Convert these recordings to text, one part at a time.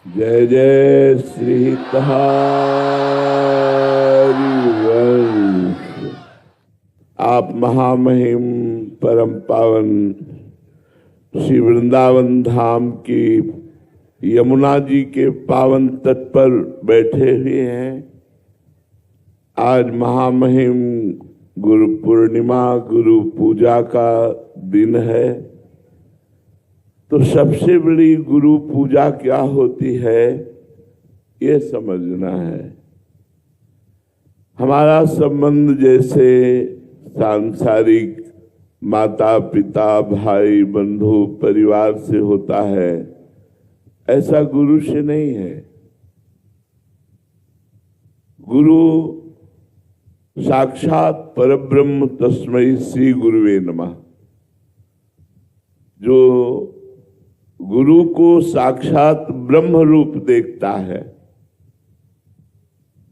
जय जय श्री हरिवंश। आप महामहिम परम पावन श्री वृंदावन धाम की यमुना जी के पावन तट पर बैठे हुए हैं। आज महामहिम गुरु पूर्णिमा, गुरु पूजा का दिन है। तो सबसे बड़ी गुरु पूजा क्या होती है, ये समझना है। हमारा संबंध जैसे सांसारिक माता पिता भाई बंधु परिवार से होता है, ऐसा गुरु से नहीं है। गुरु साक्षात परब्रह्म तस्मै श्री गुरुवे नमः। जो गुरु को साक्षात ब्रह्म रूप देखता है।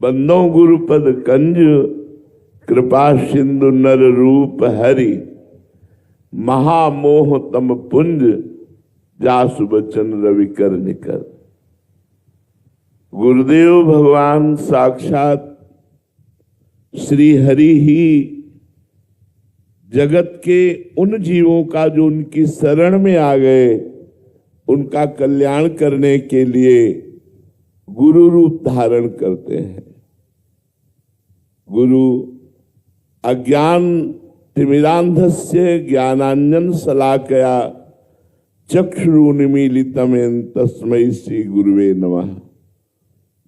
बंदो गुरुपद कंज कृपा सिंधु नर रूप हरि, महामोह तम पुंज जासु बचन रवि कर निकर। गुरुदेव भगवान साक्षात श्री हरि ही जगत के उन जीवों का जो उनकी शरण में आ गए, उनका कल्याण करने के लिए गुरु रूप धारण करते हैं। गुरु अज्ञान तिमिरांधस्य ज्ञानांजन शलाकया चक्षुरुन्मीलितम् तस्मै श्री गुरुवे नमः।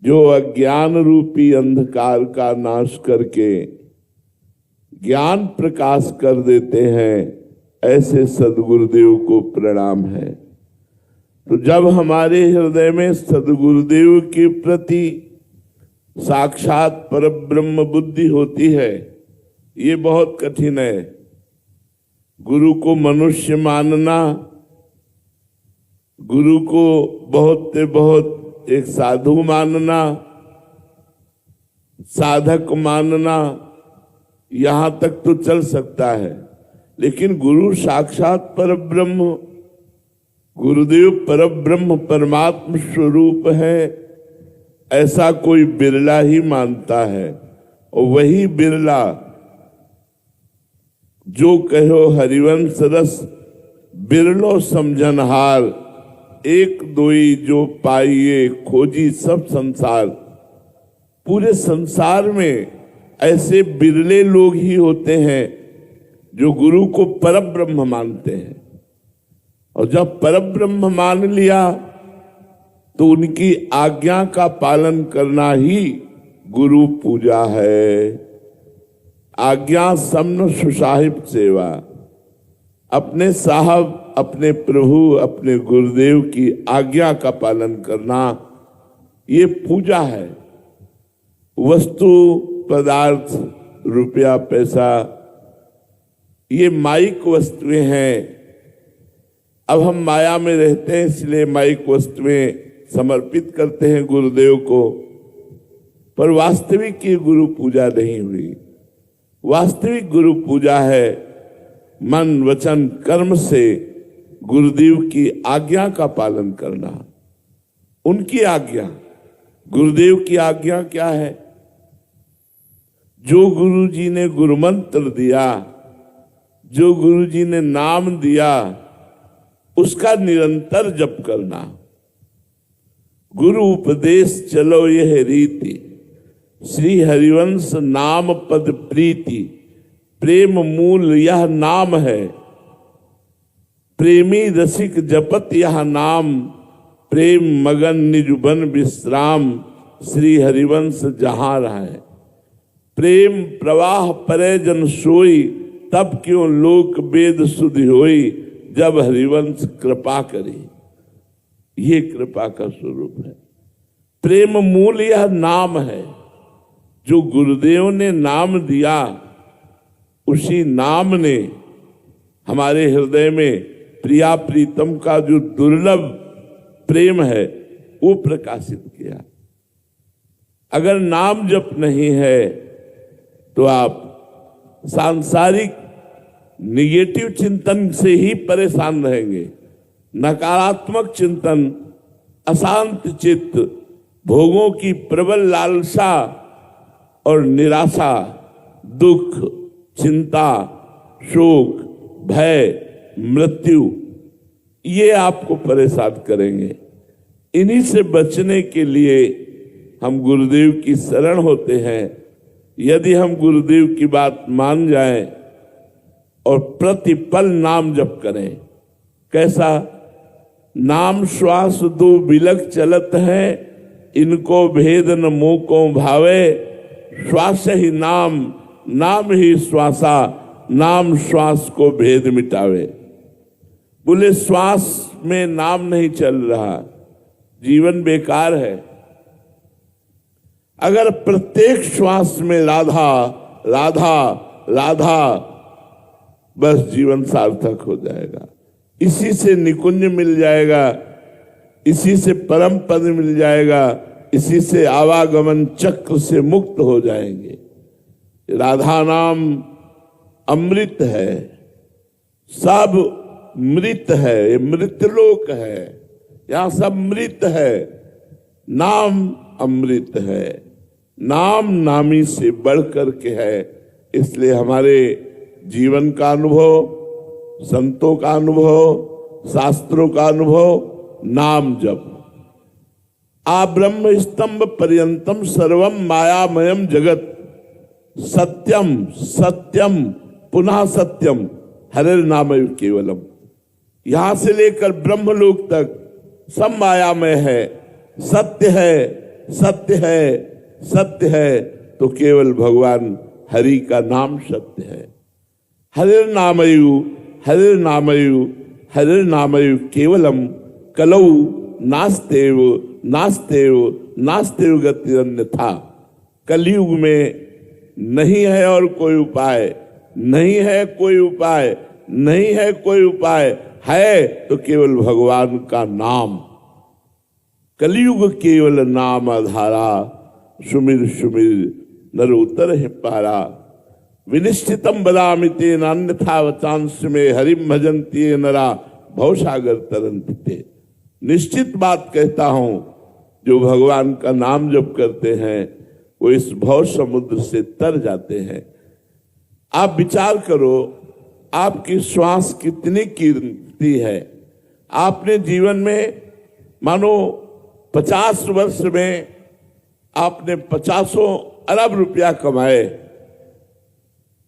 जो अज्ञान रूपी अंधकार का नाश करके ज्ञान प्रकाश कर देते हैं, ऐसे सद्गुरुदेव को प्रणाम है। तो जब हमारे हृदय में सद्गुरुदेव के प्रति साक्षात परब्रह्म बुद्धि होती है, ये बहुत कठिन है। गुरु को मनुष्य मानना, गुरु को बहुत से बहुत एक साधु मानना, साधक मानना, यहां तक तो चल सकता है। लेकिन गुरु साक्षात परब्रह्म, गुरुदेव परब्रह्म परमात्म स्वरूप है, ऐसा कोई बिरला ही मानता है। और वही बिरला जो कहो हरिवंश रस बिरलो समझनहार, एक दोई जो पाइए खोजी सब संसार। पूरे संसार में ऐसे बिरले लोग ही होते हैं जो गुरु को परब्रह्म मानते हैं। और जब परब्रह्म मान लिया तो उनकी आज्ञा का पालन करना ही गुरु पूजा है। आज्ञा समन सुसाहिब सेवा। अपने साहब, अपने प्रभु, अपने गुरुदेव की आज्ञा का पालन करना, ये पूजा है। वस्तु पदार्थ, रुपया पैसा, ये माइक वस्तुएं हैं। अब हम माया में रहते हैं, इसलिए माइक वस्तुएं समर्पित करते हैं गुरुदेव को। पर वास्तविक ये गुरु पूजा नहीं हुई। वास्तविक गुरु पूजा है मन वचन कर्म से गुरुदेव की आज्ञा का पालन करना। उनकी आज्ञा, गुरुदेव की आज्ञा क्या है? जो गुरु जी ने गुरु मंत्र दिया, जो गुरु जी ने नाम दिया, उसका निरंतर जप करना। गुरु उपदेश चलो यह रीति, श्री हरिवंश नाम पद प्रीति। प्रेम मूल यह नाम है, प्रेमी रसिक जपत यह नाम। प्रेम मगन निज बन विश्राम, श्री हरिवंश जहां रहे। प्रेम प्रवाह परे जन सोई, तब क्यों लोक वेद सुधि होई। जब हरिवंश कृपा करे, ये कृपा का स्वरूप है। प्रेम मूल यह नाम है। जो गुरुदेव ने नाम दिया, उसी नाम ने हमारे हृदय में प्रिया प्रीतम का जो दुर्लभ प्रेम है, वो प्रकाशित किया। अगर नाम जप नहीं है तो आप सांसारिक निगेटिव चिंतन से ही परेशान रहेंगे। नकारात्मक चिंतन अशांत चित्त, भोगों की प्रबल लालसा और निराशा, दुख, चिंता, शोक, भय, मृत्यु, ये आपको परेशान करेंगे। इन्हीं से बचने के लिए हम गुरुदेव की शरण होते हैं। यदि हम गुरुदेव की बात मान जाएं और प्रतिपल नाम जप करें, कैसा? नाम श्वास दो बिलक चलत है, इनको भेद न मोह को भावे, श्वास ही नाम, नाम ही श्वासा, नाम श्वास को भेद मिटावे। बोले श्वास में नाम नहीं चल रहा, जीवन बेकार है। अगर प्रत्येक श्वास में राधा राधा राधा, बस जीवन सार्थक हो जाएगा। इसी से निकुंज मिल जाएगा, इसी से परम पद मिल जाएगा, इसी से आवागमन चक्र से मुक्त हो जाएंगे। राधा नाम अमृत है, सब मृत है, ये मृतलोक है, यहां सब मृत है, नाम अमृत है। नाम नामी से बढ़कर के है। इसलिए हमारे जीवन का अनुभव, संतों का अनुभव, शास्त्रों का अनुभव, नाम जप। आ ब्रह्म स्तंभ पर्यंतम सर्वम मायामयम जगत, सत्यम सत्यम पुनः सत्यम, हरिर नाम केवलम। यहां से लेकर ब्रह्मलोक तक सब मायामय है, सत्य है, सत्य है, सत्य है, तो केवल भगवान हरि का नाम सत्य है। हरिर नामयु, हरिर नामयु, हरिर नामयु केवलम, कलौ नास्तेव नास्तेव नास्तेव गति अन्यथा। कलयुग में नहीं है और कोई उपाय, नहीं है कोई उपाय, नहीं है कोई उपाय, है तो केवल भगवान का नाम। कलयुग केवल नाम आधारा, सुमिर सुमिर नर उतर है पारा। विनिश्चितम बदामि तेन अन्यथा वचांस में हरिम भजन्ति नरा, भवसागर तरन्ति। निश्चित बात कहता हूं, जो भगवान का नाम जप करते हैं वो इस भव समुद्र से तर जाते हैं। आप विचार करो, आपकी श्वास कितनी कीमती है। आपने जीवन में मानो 50 वर्ष में आपने 50 अरब रुपया कमाए,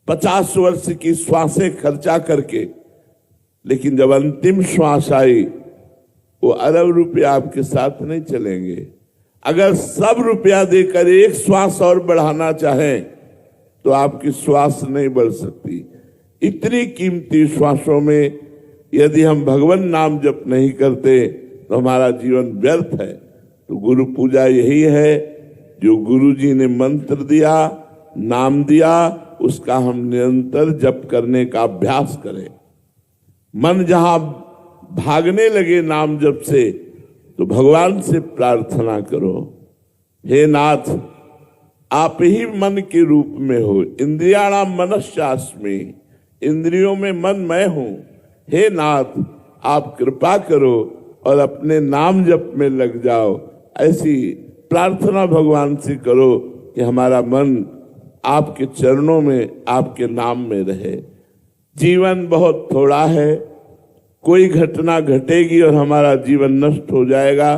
50 वर्ष की श्वासें खर्चा करके, लेकिन जब अंतिम श्वास आई वो अरब रुपया आपके साथ नहीं चलेंगे। अगर सब रुपया देकर एक श्वास और बढ़ाना चाहें तो आपकी श्वास नहीं बढ़ सकती। इतनी कीमती श्वासों में यदि हम भगवान नाम जप नहीं करते तो हमारा जीवन व्यर्थ है। तो गुरु पूजा यही है, जो गुरु जी ने मंत्र दिया, नाम दिया, उसका हम निरंतर जप करने का अभ्यास करें। मन जहां भागने लगे नाम जप से, तो भगवान से प्रार्थना करो, हे नाथ आप ही मन के रूप में हो। इंद्रियाणाम मनश्चास्मि, इंद्रियों में मन मैं हूं। हे नाथ आप कृपा करो और अपने नाम जप में लग जाओ। ऐसी प्रार्थना भगवान से करो कि हमारा मन आपके चरणों में, आपके नाम में रहे। जीवन बहुत थोड़ा है, कोई घटना घटेगी और हमारा जीवन नष्ट हो जाएगा।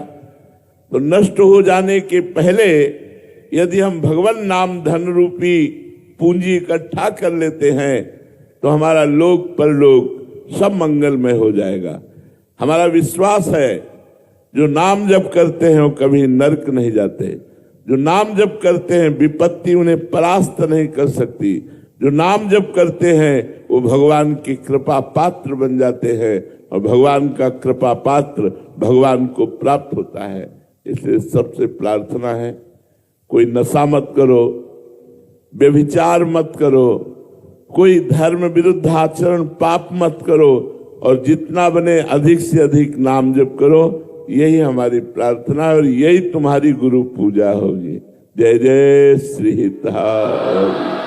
तो नष्ट हो जाने के पहले यदि हम भगवान नाम धन रूपी पूंजी इकट्ठा कर लेते हैं तो हमारा लोक परलोक सब मंगलमय हो जाएगा। हमारा विश्वास है, जो नाम जप करते हैं वो कभी नरक नहीं जाते। जो नाम जप करते हैं विपत्ति उन्हें परास्त नहीं कर सकती। जो नाम जप करते हैं वो भगवान की कृपा पात्र बन जाते हैं और भगवान का कृपा पात्र भगवान को प्राप्त होता है। इसलिए सबसे प्रार्थना है, कोई नशा मत करो, व्यभिचार मत करो, कोई धर्म विरुद्ध आचरण पाप मत करो और जितना बने अधिक से अधिक नाम जप करो। यही हमारी प्रार्थना है और यही तुम्हारी गुरु पूजा होगी। जय जय श्री हितहारी।